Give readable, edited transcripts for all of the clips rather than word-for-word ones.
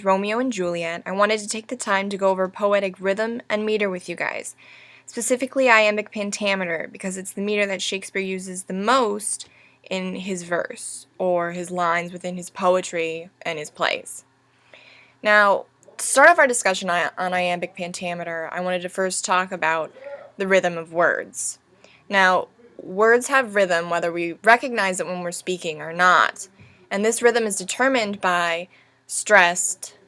Romeo and Juliet, I wanted to take the time to go over poetic rhythm and meter with you guys, specifically iambic pentameter, because it's the meter that Shakespeare uses the most in his verse, or his lines within his poetry and his plays. Now, to start off our discussion on iambic pentameter, I wanted to first talk about the rhythm of words. Now, words have rhythm whether we recognize it when we're speaking or not, and this rhythm is determined by stressed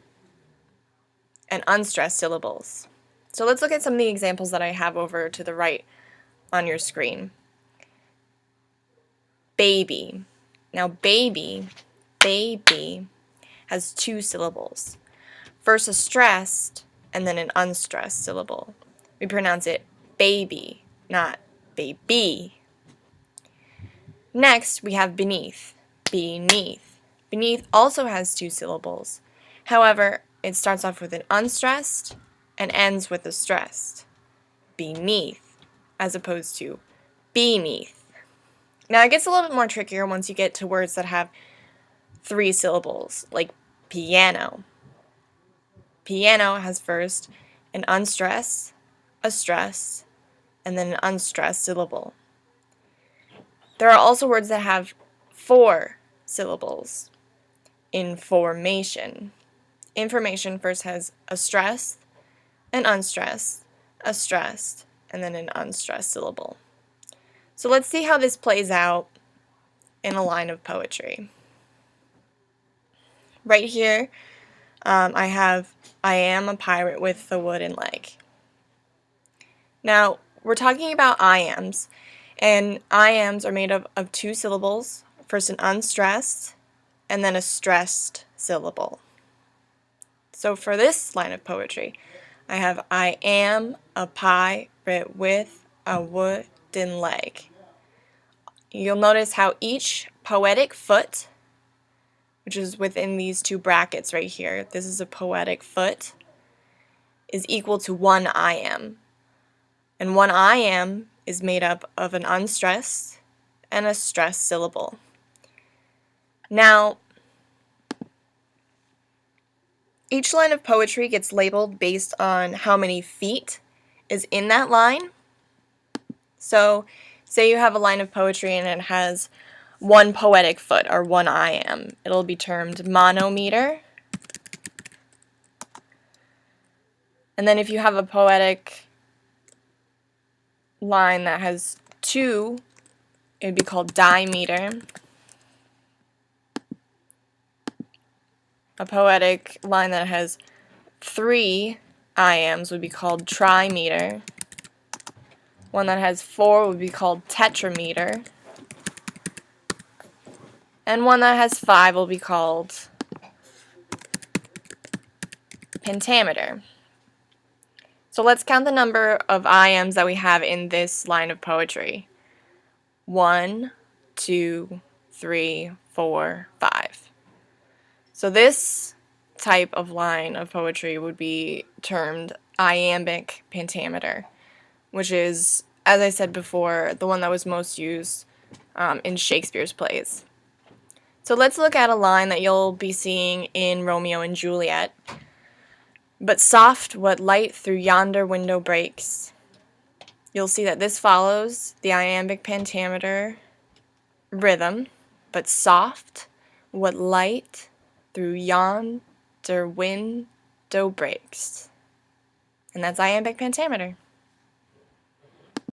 and unstressed syllables. So let's look at some of the examples that I have over to the right on your screen. Baby. Now baby has two syllables. First a stressed and then an unstressed syllable. We pronounce it baby, not baby. Next we have beneath. Beneath. Beneath also has two syllables. However, it starts off with an unstressed and ends with a stressed. Beneath, as opposed to beneath. Now it gets a little bit more trickier once you get to words that have three syllables, like piano. Piano has first an unstressed, a stressed, and then an unstressed syllable. There are also words that have four syllables. Information. Information first has a stressed, an unstressed, a stressed, and then an unstressed syllable. So let's see how this plays out in a line of poetry. Right here, I am a pirate with a wooden leg. Now, we're talking about iambs, and iambs are made up of two syllables, first an unstressed, and then a stressed syllable. So for this line of poetry, I have I am a pirate with a wooden leg. You'll notice how each poetic foot, which is within these two brackets right here, this is a poetic foot, is equal to one iamb. And one iamb is made up of an unstressed and a stressed syllable. Now, each line of poetry gets labeled based on how many feet is in that line. So, say you have a line of poetry and it has one poetic foot, or one iamb. It'll be termed monometer. And then if you have a poetic line that has two, it would be called dimeter. A poetic line that has three iambs would be called trimeter. One that has four would be called tetrameter. And one that has five will be called pentameter. So let's count the number of iambs that we have in this line of poetry. 1, 2, 3, 4, 5. So this type of line of poetry would be termed iambic pentameter, which is, as I said before, the one that was most used in Shakespeare's plays. So let's look at a line that you'll be seeing in Romeo and Juliet. But soft what light through yonder window breaks. You'll see that this follows the iambic pentameter rhythm, but soft what light through yonder window breaks. And that's iambic pentameter.